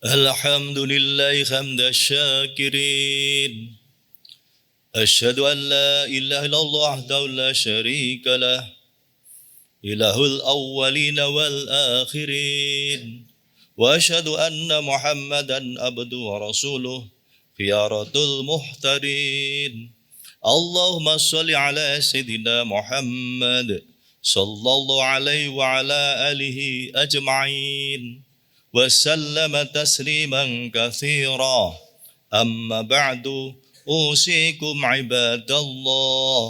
Alhamdulillah hamda syakirin. Asyhadu an la ilaha illallah wahdahu la syarika lah. Ilahul awwalin wal akhirin. Wa asyhadu anna Muhammadan abduhu wa rasuluh khiyaratul muhtarin. Allahumma shalli ala sayyidina Muhammad sallallahu alaihi wa ala alihi ajma'in. وسلم تسليما كثيرا أما بعد أوصيكم عباد الله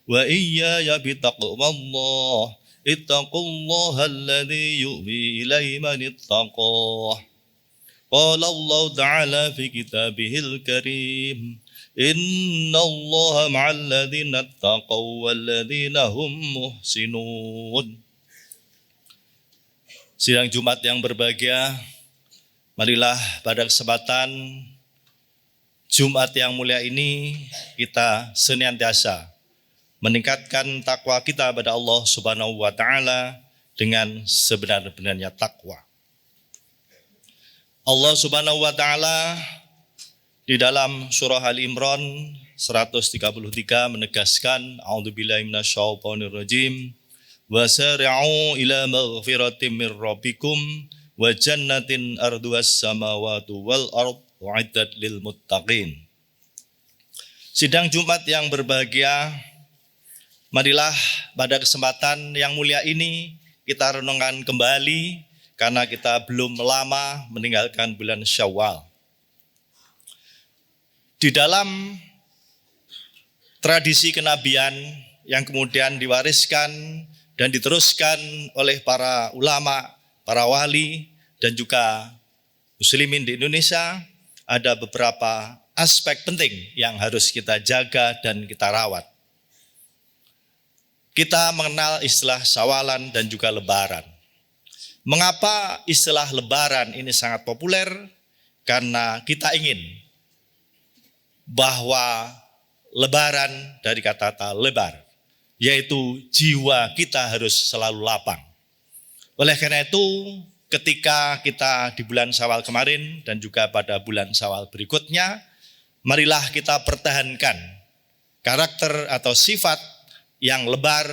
وإياي بتقوى الله اتقوا الله الذي يؤوي إليه من اتقاه قال الله تعالى في كتابه الكريم إن الله مع الذين اتقوا والذين هم محسنون. Sidang Jumat yang berbahagia, marilah pada kesempatan Jumat yang mulia ini kita senantiasa meningkatkan takwa kita pada Allah Subhanahu wa taala dengan sebenar-benarnya takwa. Allah Subhanahu wa taala di dalam surah Al-Imran 133 menegaskan a'udzubillahi minasyaitonir rajim. Wasari'u ila maghfiratin min rabbikum wa jannatin arduhas samawati wal ard u'iddat lil muttaqin. Sidang Jumat yang berbahagia, marilah pada kesempatan yang mulia ini kita renungkan kembali karena kita belum lama meninggalkan bulan Syawal. Di dalam tradisi kenabian yang kemudian diwariskan dan diteruskan oleh para ulama, para wali, dan juga muslimin di Indonesia, ada beberapa aspek penting yang harus kita jaga dan kita rawat. Kita mengenal istilah Syawalan dan juga Lebaran. Mengapa istilah Lebaran ini sangat populer? Karena kita ingin bahwa Lebaran dari kata lebar, yaitu jiwa kita harus selalu lapang. Oleh karena itu, ketika kita di bulan Syawal kemarin dan juga pada bulan Syawal berikutnya, marilah kita pertahankan karakter atau sifat yang lebar,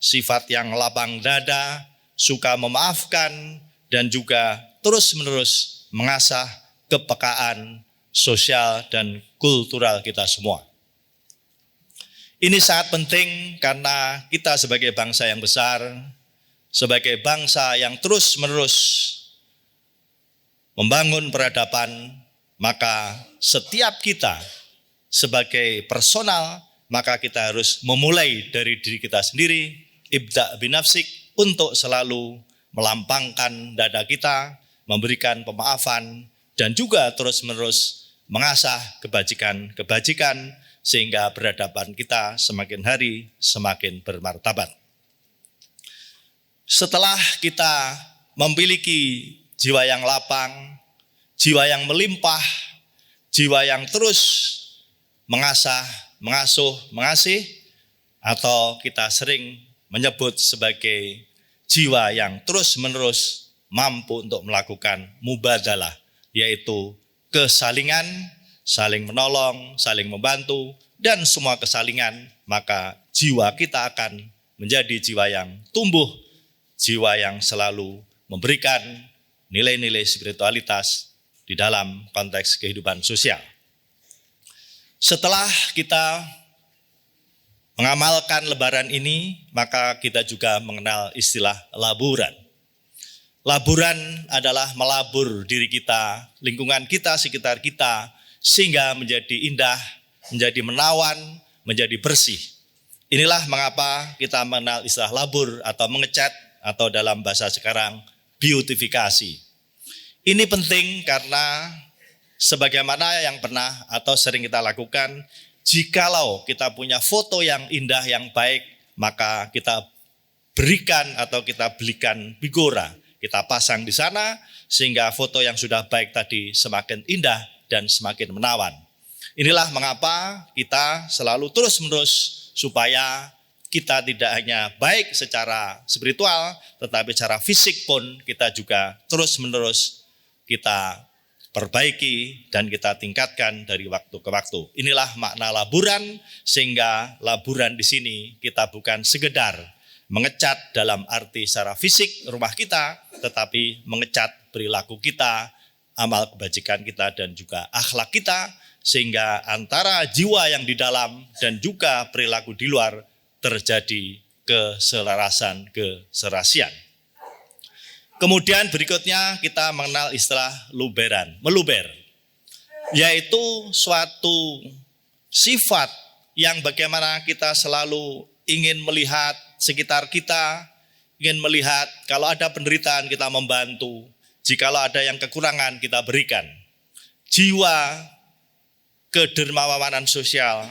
sifat yang lapang dada, suka memaafkan, dan juga terus-menerus mengasah kepekaan sosial dan kultural kita semua. Ini sangat penting karena kita sebagai bangsa yang besar, sebagai bangsa yang terus-menerus membangun peradaban, maka setiap kita sebagai personal, maka kita harus memulai dari diri kita sendiri, ibda' binafsik, untuk selalu melampangkan dada kita, memberikan pemaafan, dan juga terus-menerus mengasah kebajikan-kebajikan, sehingga peradaban kita semakin hari semakin bermartabat. Setelah kita memiliki jiwa yang lapang, jiwa yang melimpah, jiwa yang terus mengasah, mengasuh, mengasih, atau kita sering menyebut sebagai jiwa yang terus-menerus mampu untuk melakukan mubadalah, yaitu kesalingan, saling menolong, saling membantu, dan semua kesalingan, maka jiwa kita akan menjadi jiwa yang tumbuh, jiwa yang selalu memberikan nilai-nilai spiritualitas di dalam konteks kehidupan sosial. Setelah kita mengamalkan Lebaran ini, maka kita juga mengenal istilah laburan. Laburan adalah melabur diri kita, lingkungan kita, sekitar kita, sehingga menjadi indah, menjadi menawan, menjadi bersih. Inilah mengapa kita mengenal istilah labur atau mengecat, atau dalam bahasa sekarang beautifikasi. Ini penting karena sebagaimana yang pernah atau sering kita lakukan, jikalau kita punya foto yang indah, yang baik, maka kita berikan atau kita belikan figura, kita pasang di sana, sehingga foto yang sudah baik tadi semakin indah dan semakin menawan. Inilah mengapa kita selalu terus-menerus supaya kita tidak hanya baik secara spiritual, tetapi secara fisik pun kita juga terus-menerus kita perbaiki, dan kita tingkatkan dari waktu ke waktu. Inilah makna laburan, sehingga laburan di sini kita bukan sekedar mengecat dalam arti secara fisik rumah kita, tetapi mengecat perilaku kita, amal kebajikan kita, dan juga akhlak kita, sehingga antara jiwa yang di dalam dan juga perilaku di luar terjadi keselarasan, keserasian. Kemudian berikutnya kita mengenal istilah luberan, meluber, yaitu suatu sifat yang bagaimana kita selalu ingin melihat sekitar kita, ingin melihat kalau ada penderitaan kita membantu, jikalau ada yang kekurangan kita berikan. Jiwa kedermawanan sosial,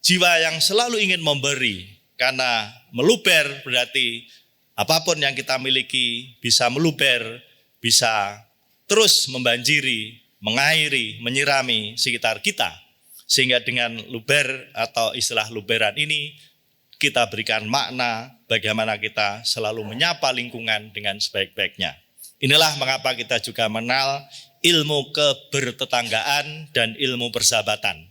jiwa yang selalu ingin memberi, karena meluber berarti apapun yang kita miliki bisa meluber, bisa terus membanjiri, mengairi, menyirami sekitar kita. Sehingga dengan luber atau istilah luberan ini kita berikan makna bagaimana kita selalu menyapa lingkungan dengan sebaik-baiknya. Inilah mengapa kita juga mengenal ilmu kebertetanggaan dan ilmu persahabatan.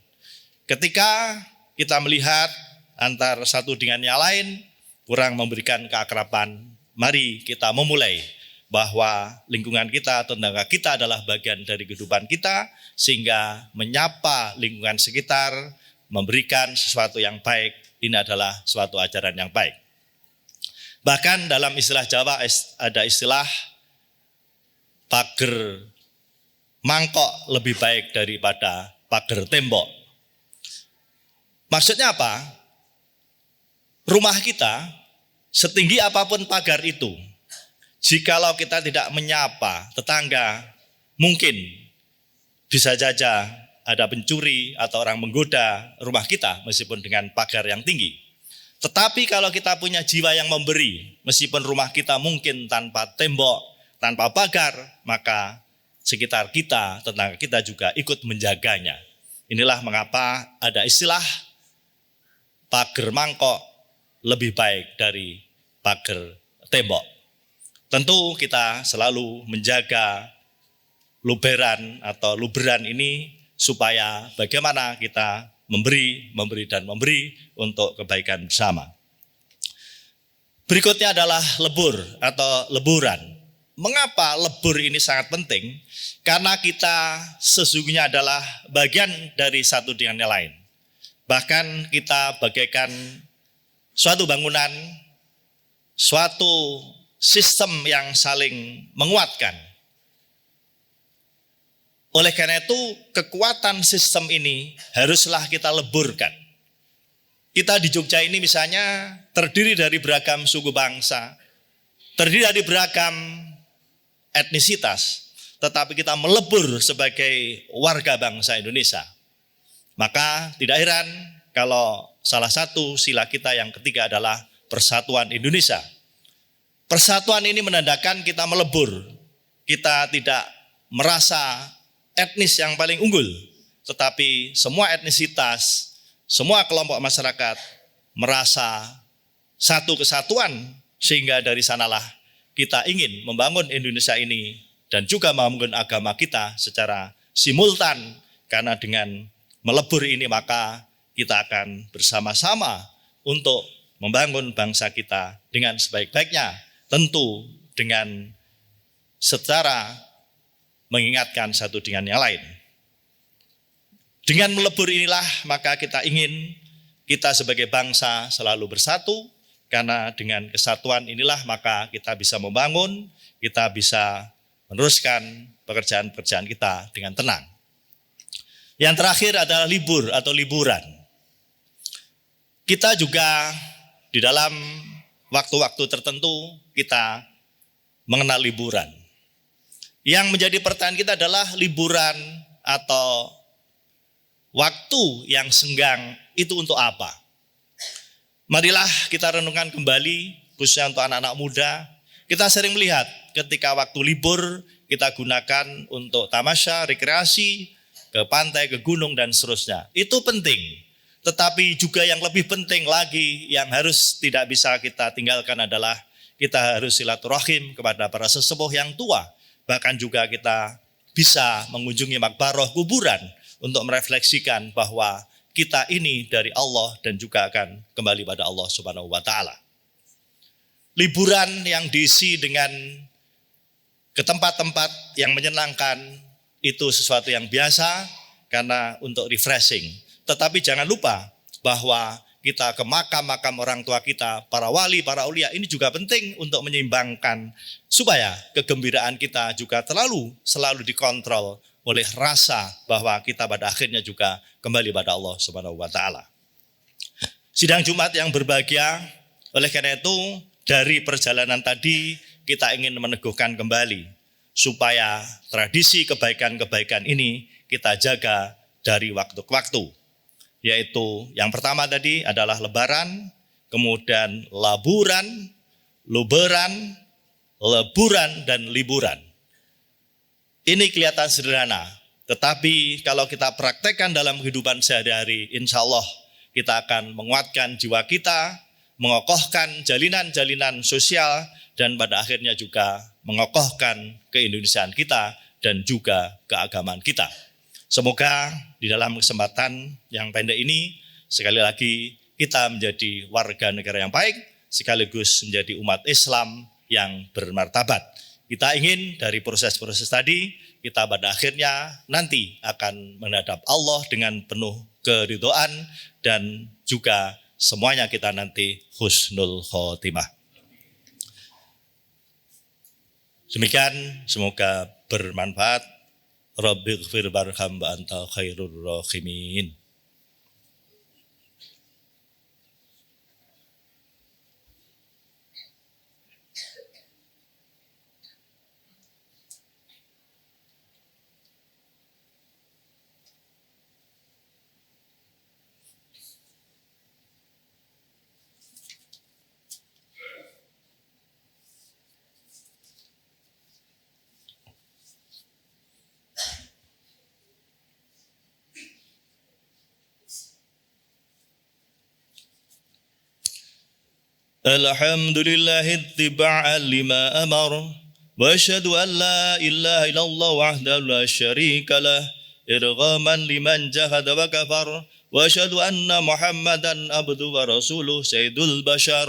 Ketika kita melihat antar satu dengan yang lain kurang memberikan keakraban, mari kita memulai bahwa lingkungan kita, tetangga kita adalah bagian dari kehidupan kita, sehingga menyapa lingkungan sekitar, memberikan sesuatu yang baik, ini adalah suatu ajaran yang baik. Bahkan dalam istilah Jawa ada istilah pager mangkok lebih baik daripada pager tembok. Maksudnya apa? Rumah kita, setinggi apapun pagar itu, jikalau kita tidak menyapa tetangga, mungkin bisa saja ada pencuri atau orang menggoda rumah kita meskipun dengan pagar yang tinggi. Tetapi kalau kita punya jiwa yang memberi, meskipun rumah kita mungkin tanpa tembok, tanpa pagar, maka sekitar kita, tetangga kita juga ikut menjaganya. Inilah mengapa ada istilah pagar mangkok lebih baik dari pagar tembok. Tentu kita selalu menjaga luberan atau luberan ini supaya bagaimana kita memberi dan memberi untuk kebaikan bersama. Berikutnya adalah lebur atau leburan. Mengapa lebur ini sangat penting? Karena kita sesungguhnya adalah bagian dari satu dengan yang lain. Bahkan kita bagaikan suatu bangunan, suatu sistem yang saling menguatkan. Oleh karena itu, kekuatan sistem ini haruslah kita leburkan. Kita di Jogja ini misalnya terdiri dari beragam suku bangsa, terdiri dari beragam etnisitas, tetapi kita melebur sebagai warga bangsa Indonesia. Maka tidak heran kalau salah satu sila kita yang ketiga adalah Persatuan Indonesia. Persatuan ini menandakan kita melebur. Kita tidak merasa etnis yang paling unggul, tetapi semua etnisitas, semua kelompok masyarakat merasa satu kesatuan, sehingga dari sanalah kita ingin membangun Indonesia ini dan juga membangun agama kita secara simultan, karena dengan melebur ini maka kita akan bersama-sama untuk membangun bangsa kita dengan sebaik-baiknya, tentu dengan secara mengingatkan satu dengan yang lain. Dengan melebur inilah maka kita ingin kita sebagai bangsa selalu bersatu, karena dengan kesatuan inilah maka kita bisa membangun, kita bisa meneruskan pekerjaan-pekerjaan kita dengan tenang. Yang terakhir adalah libur atau liburan. Kita juga di dalam waktu-waktu tertentu kita mengenal liburan. Yang menjadi pertanyaan kita adalah liburan atau waktu yang senggang itu untuk apa? Marilah kita renungkan kembali, khususnya untuk anak-anak muda. Kita sering melihat ketika waktu libur kita gunakan untuk tamasya, rekreasi, ke pantai, ke gunung, dan seterusnya. Itu penting. Tetapi juga yang lebih penting lagi yang harus tidak bisa kita tinggalkan adalah kita harus silaturahim kepada para sesepuh yang tua. Bahkan juga kita bisa mengunjungi makbarah kuburan untuk merefleksikan bahwa kita ini dari Allah dan juga akan kembali pada Allah Subhanahu wa taala. Liburan yang diisi dengan ke tempat-tempat yang menyenangkan itu sesuatu yang biasa karena untuk refreshing. Tetapi jangan lupa bahwa kita ke makam-makam orang tua kita, para wali, para ulia, ini juga penting untuk menyeimbangkan supaya kegembiraan kita juga selalu dikontrol oleh rasa bahwa kita pada akhirnya juga kembali pada Allah Subhanahu wa taala. Sidang Jumat yang berbahagia, oleh karena itu dari perjalanan tadi kita ingin meneguhkan kembali supaya tradisi kebaikan-kebaikan ini kita jaga dari waktu ke waktu. Yaitu yang pertama tadi adalah lebaran, kemudian laburan, luberan, leburan, dan liburan. Ini kelihatan sederhana, tetapi kalau kita praktekkan dalam kehidupan sehari-hari, insya Allah kita akan menguatkan jiwa kita, mengokohkan jalinan-jalinan sosial, dan pada akhirnya juga mengokohkan keindonesiaan kita dan juga keagamaan kita. Semoga di dalam kesempatan yang pendek ini, sekali lagi kita menjadi warga negara yang baik, sekaligus menjadi umat Islam yang bermartabat. Kita ingin dari proses-proses tadi, kita pada akhirnya nanti akan menghadap Allah dengan penuh keridhaan dan juga semuanya kita nanti husnul khotimah. Demikian, semoga bermanfaat. Rabbighfir warham wa anta khairur rahimin. Alhamdulillah ittiba'an lima amar wa asyhadu an la ilaha illallah wahdahu la syarika lah irghaman liman jahada wa kafar wa asyhadu anna Muhammadan abduhu wa rasuluh sayyidul bashar.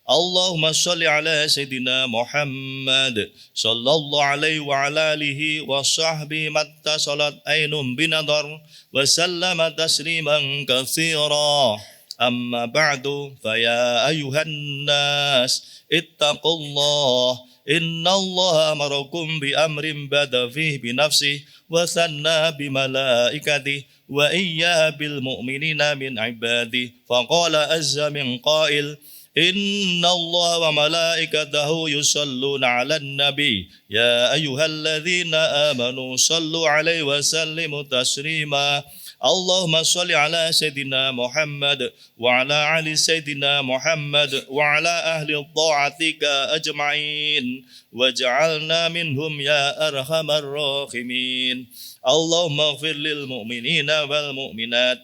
Allahumma shalli ala sayyidina Muhammad sallallahu alaihi wa ala alihi wa sahbihi matta salat ainum binadar wa sallama tasliman katsira. Amma ba'du faya ayuhan nas ittaqullah innallaha amarakum bi amrin bada fihi bi nafsihi wa sanna bi malaikatihi wa iyya bil mu'minina min ibadihi faqala azza min qail innallaha wa malaikatahu yusalluna 'alan nabi ya ayyuhalladzina amanu sallu 'alaihi wa sallimu taslima. Allahumma salli ala Sayyidina Muhammad wa ala ali Sayyidina Muhammad wa ala ahli ta'atika ajma'in waj'alna minhum ya arhamar rahimin. Allahumma ighfir lil mu'minina wal mu'minat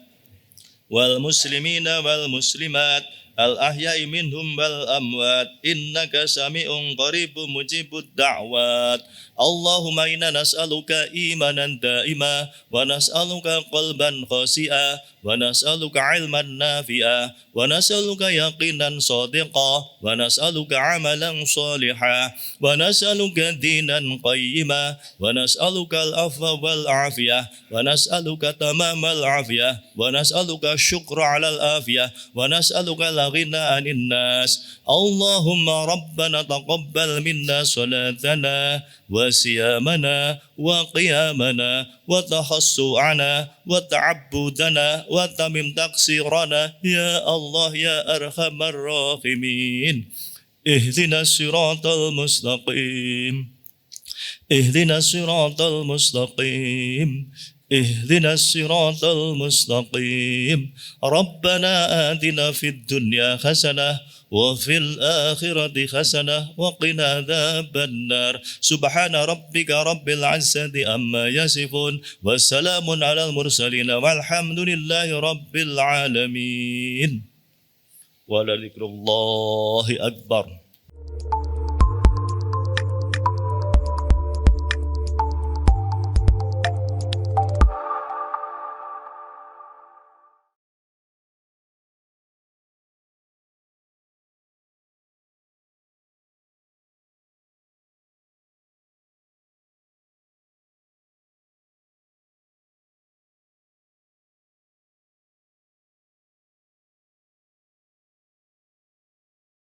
wal muslimina wal muslimat al-ahya'i minhum wal amwat innaka sami'un qaribun mujibud da'wat. Allahumma inna nas'aluka imanan da'ima wa nas'aluka qalban khasi'a wa nas'aluka ilman nafi'a wa nas'aluka yaqinan sadiqa wa nas'aluka amalan salihah wa nas'aluka dinan qayyima wa nas'aluka al-afwa wal afiyah wa nas'aluka tamamal afiyah wa nas'aluka syukra 'alal afiyah wa nas'aluka al-ghina 'anil nas. Allahumma rabbana taqabbal minna salatana wa siyamana wa qiyamana wa tahassu'ana wa ta'abbudana wa tamim taqsirana ya Allah ya arhamar rahimin. Ihdinas siratal mustaqim ihdinas siratal mustaqim ihdinas siratal mustaqim. Rabbana atina fid dunya hasanah wa fil akhirati hasanah wa qina adzabannar. Subhana rabbika rabbil izzati amma yasifun wa salamun alal mursalin walhamdulillahi rabbil alamin. Wa la dzikrullahi akbar.